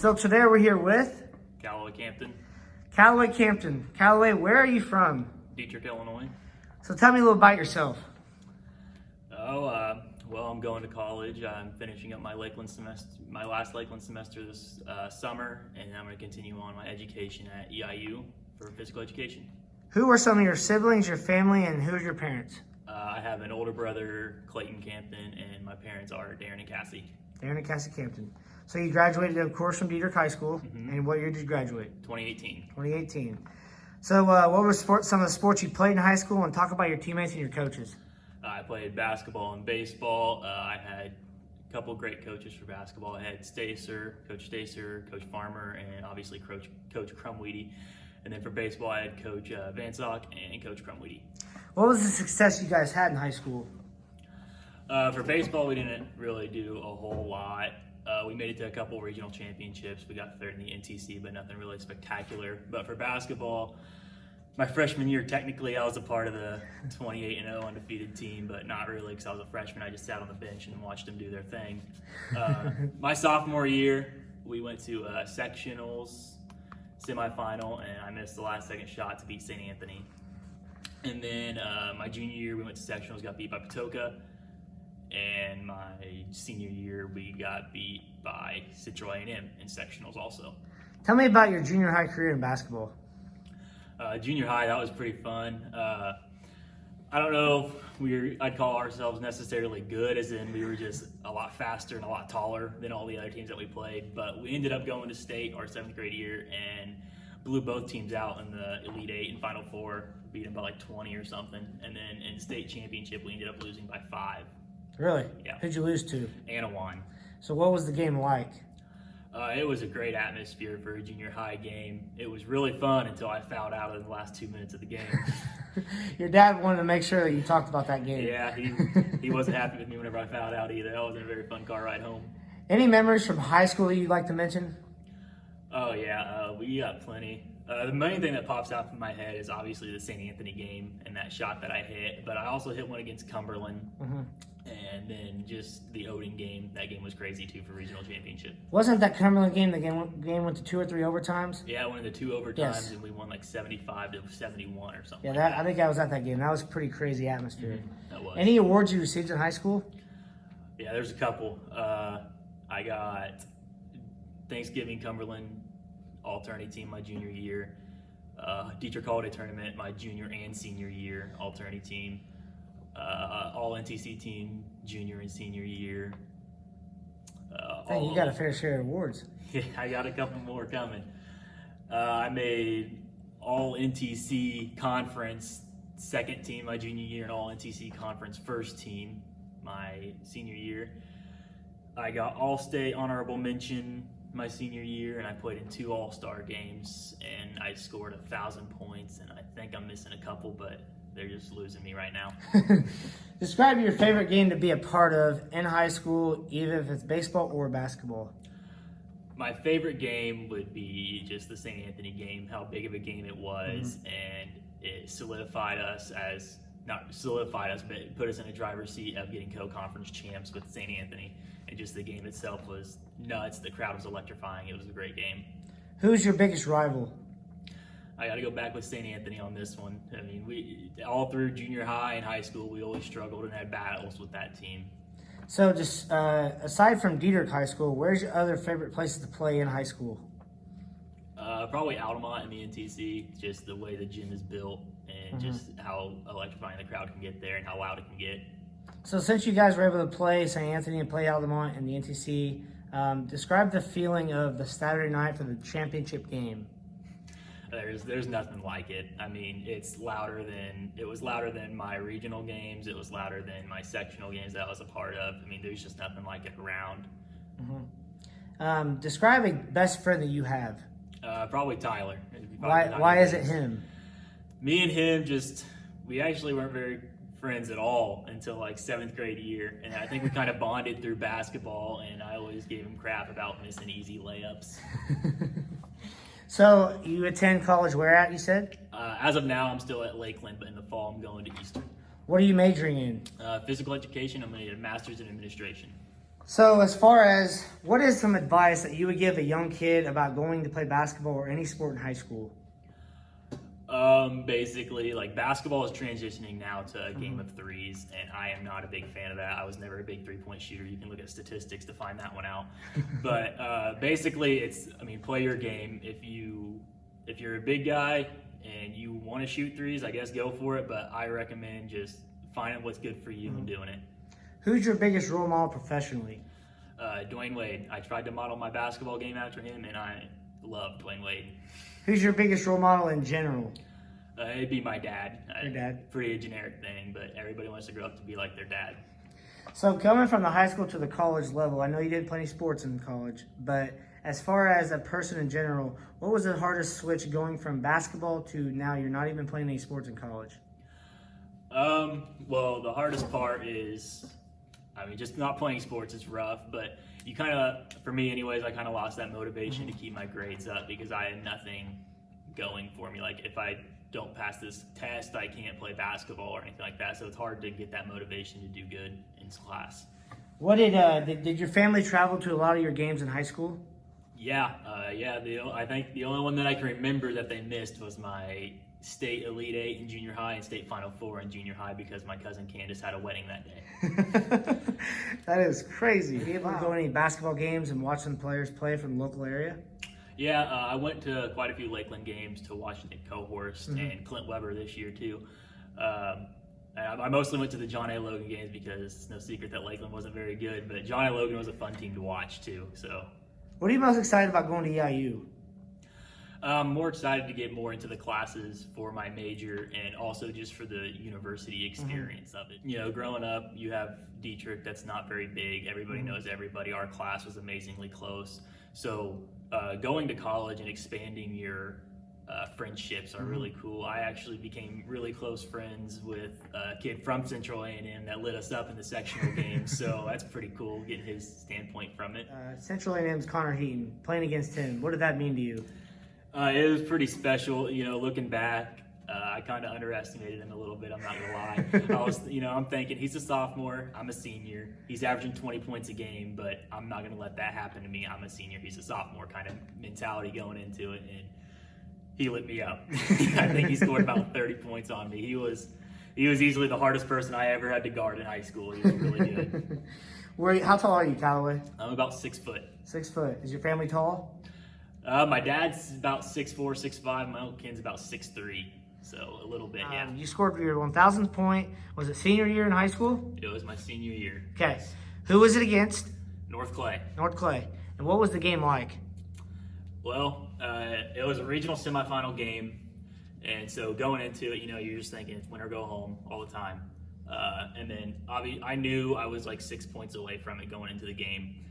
So today we're here with Callaway Campton, Callaway Campton. Callaway, where are you from? Dieterich, Illinois. So tell me a little about yourself. Well, I'm going to college. I'm finishing up my last Lakeland semester this summer, and I'm going to continue on my education at EIU for physical education. Who are some of your siblings, your family, and who's your parents? I have an older brother, Clayton Campton, and my parents are Darren and Cassie. Darren and Cassie Campton. So you graduated, of course, from Dieterich High School. Mm-hmm. And what year did you graduate? 2018. 2018. So what were some of the sports you played in high school, and talk about your teammates and your coaches? I played basketball and baseball. I had a couple great coaches for basketball. I had Coach Stacer, Coach Farmer, and obviously Coach Crumweedy. And then for baseball, I had Coach Van Zock and Coach Crumweedy. What was the success you guys had in high school? For baseball, we didn't really do a whole lot. We made it to a couple regional championships. We got third in the NTC, but nothing really spectacular. But for basketball, my freshman year, technically, I was a part of the 28-0 undefeated team, but not really because I was a freshman. I just sat on the bench and watched them do their thing. My sophomore year, we went to sectionals, semifinal, and I missed the last second shot to beat St. Anthony. And then my junior year, we went to sectionals, got beat by Patoka. And my senior year, we got beat by Central A&M in sectionals also. Tell me about your junior high career in basketball. Junior high, that was pretty fun. I don't know if I'd call ourselves necessarily good, as in we were just a lot faster and a lot taller than all the other teams that we played. But we ended up going to state our 7th grade year and blew both teams out in the Elite 8 and Final Four, beat them by like 20 or something. And then in state championship, we ended up losing by 5. Really? Yeah. Who'd you lose to? Anawan. So what was the game like? It was a great atmosphere for a junior high game. It was really fun until I fouled out in the last 2 minutes of the game. Your dad wanted to make sure that you talked about that game. Yeah, he wasn't happy with me whenever I fouled out either. That wasn't a very fun car ride home. Any memories from high school that you'd like to mention? Oh, yeah, we got plenty. The main thing that pops out from my head is obviously the St. Anthony game and that shot that I hit, but I also hit one against Cumberland. Mm-hmm. And then just the Odin game. That game was crazy too for regional championship. Wasn't that Cumberland game the game went to 2 or 3 overtimes? Yeah, it went into 2 overtimes, yes. And we won like 75 to 71 or something. Yeah, I think I was at that game. That was a pretty crazy atmosphere. Mm-hmm. That was. Any awards you received in high school? Yeah, there's a couple. I got Thanksgiving Cumberland all-tourney team my junior year. Dieterich Holiday tournament my junior and senior year all-tourney team. All NTC team junior and senior year. Hey, you got a fair share of awards. Yeah, I got a couple more coming. I made all NTC conference second team my junior year and all NTC conference first team my senior year. I got all-state honorable mention my senior year, and I played in 2 all-star games, and I scored 1,000 points, and I think I'm missing a couple, but they're just losing me right now. Describe your favorite game to be a part of in high school, either if it's baseball or basketball. My favorite game would be just the St. Anthony game, how big of a game it was, and it solidified us but it put us in a driver's seat of getting co-conference champs with St. Anthony. And just the game itself was nuts. The crowd was electrifying. It was a great game. Who's your biggest rival? I got to go back with St. Anthony on this one. I mean, we all through junior high and high school, we always struggled and had battles with that team. So just aside from Dieterich High School, where's your other favorite places to play in high school? Probably Altamont and the NTC, just the way the gym is built and just how electrifying the crowd can get there and how loud it can get. So since you guys were able to play St. Anthony and play Altamont and the NTC, describe the feeling of the Saturday night for the championship game. There's nothing like it. I mean, it was louder than my regional games. It was louder than my sectional games that I was a part of. I mean, there's just nothing like it around. Describe a best friend that you have. Probably Tyler. Why is it him? Me and him we actually weren't very friends at all until like 7th grade year, and I think we kind of bonded through basketball, and I always gave him crap about missing easy layups. So you attend college where at, you said? As of now, I'm still at Lakeland, but in the fall, I'm going to Eastern. What are you majoring in? Physical education. I'm going to get a master's in administration. So as far as what is some advice that you would give a young kid about going to play basketball or any sport in high school? Basically, like basketball is transitioning now to a game of threes, and I am not a big fan of that. I was never a big three-point shooter. You can look at statistics to find that one out. But basically, play your game. If you're a big guy and you want to shoot threes, I guess go for it. But I recommend just finding what's good for you and doing it. Who's your biggest role model professionally? Dwayne Wade. I tried to model my basketball game after him, and I love Dwayne Wade. Who's your biggest role model in general? It'd be my dad. Your dad? Pretty generic thing, but everybody wants to grow up to be like their dad. So coming from the high school to the college level, I know you didn't play any sports in college, but as far as a person in general, what was the hardest switch going from basketball to now you're not even playing any sports in college? Well, the hardest part is, just not playing sports is rough, but you kind of, for me anyways, I kind of lost that motivation to keep my grades up because I had nothing going for me. Like if I don't pass this test, I can't play basketball or anything like that. So it's hard to get that motivation to do good in class. What did your family travel to a lot of your games in high school? Yeah. I think the only one that I can remember that they missed was my state Elite 8 in junior high and state Final 4 in junior high because my cousin Candace had a wedding that day. That is crazy. Be able to go to any basketball games and watch some players play from the local area? Yeah, I went to quite a few Lakeland games to watch Nick Cohorst and Clint Weber this year too. I mostly went to the John A. Logan games because it's no secret that Lakeland wasn't very good, but John A. Logan was a fun team to watch too. So, what are you most excited about going to EIU? I'm more excited to get more into the classes for my major and also just for the university experience of it. You know, growing up, you have Dieterich that's not very big. Everybody knows everybody. Our class was amazingly close. So going to college and expanding your friendships are really cool. I actually became really close friends with a kid from Central A&M that lit us up in the sectional games. So that's pretty cool getting his standpoint from it. Central A&M's Connor Heaton, playing against him. What did that mean to you? It was pretty special, you know, looking back. I kind of underestimated him a little bit, I'm not gonna lie. I'm thinking he's a sophomore, I'm a senior. He's averaging 20 points a game, but I'm not gonna let that happen to me. I'm a senior, he's a sophomore kind of mentality going into it, and he lit me up. I think he scored about 30 points on me. He was easily the hardest person I ever had to guard in high school. He was really good. How tall are you, Callaway? I'm about 6 foot. 6 foot. Is your family tall? My dad's about 6'4", 6'5". My uncle Ken's about 6'3". So a little bit, yeah. You scored your 1,000th point. Was it senior year in high school? It was my senior year. Okay. Yes. Who was it against? North Clay. North Clay. And what was the game like? Well, it was a regional semifinal game. And so going into it, you know, you're just thinking it's win or go home all the time. And then I knew I was like 6 points away from it going into the game.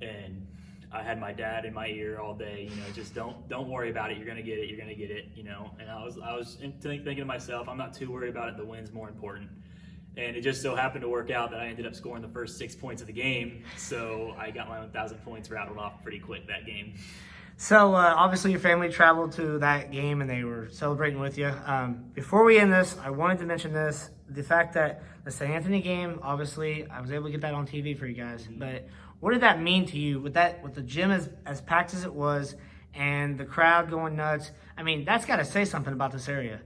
And I had my dad in my ear all day, you know, just don't worry about it. You're gonna get it, you know. And I was thinking to myself, I'm not too worried about it. The win's more important. And it just so happened to work out that I ended up scoring the first 6 points of the game. So I got my 1,000 points rattled off pretty quick that game. So obviously your family traveled to that game and they were celebrating with you. Before we end this, I wanted to mention this, the fact that the St. Anthony game, obviously I was able to get that on TV for you guys, but what did that mean to you with the gym as packed as it was and the crowd going nuts? I mean, that's got to say something about this area.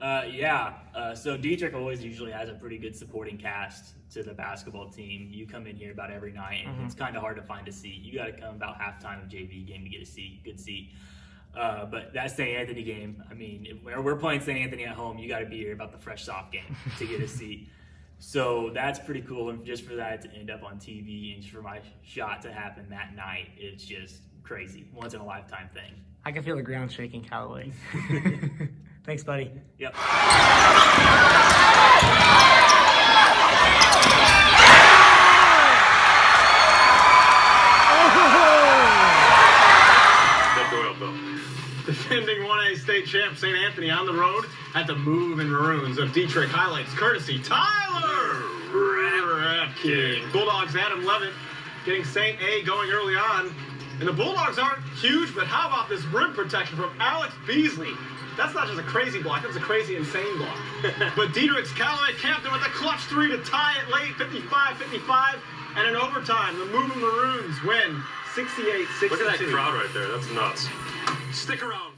So Dieterich always usually has a pretty good supporting cast to the basketball team. You come in here about every night, and it's kind of hard to find a seat. You got to come about halftime of JV game to get a good seat. But that St. Anthony game, I mean, if we're playing St. Anthony at home, you got to be here about the fresh soft game to get a seat. So that's pretty cool, and just for that to end up on TV and just for my shot to happen that night, it's just crazy. Once in a lifetime thing. I can feel the ground shaking, Callaway. Thanks, buddy. Yep. Defending 1A state champ St. Anthony on the road at the Move and Maroons of Dieterich highlights courtesy Tyler Rapkin. Bulldogs Adam Levitt getting St. A going early on. And the Bulldogs aren't huge, but how about this rim protection from Alex Beasley? That's not just a crazy block, that's a crazy, insane block. But Dieterich's Callaway Campton with a clutch three to tie it late, 55-55. And in overtime, the Moving Maroons win 68-62. Look at that crowd right there. That's nuts. Stick around.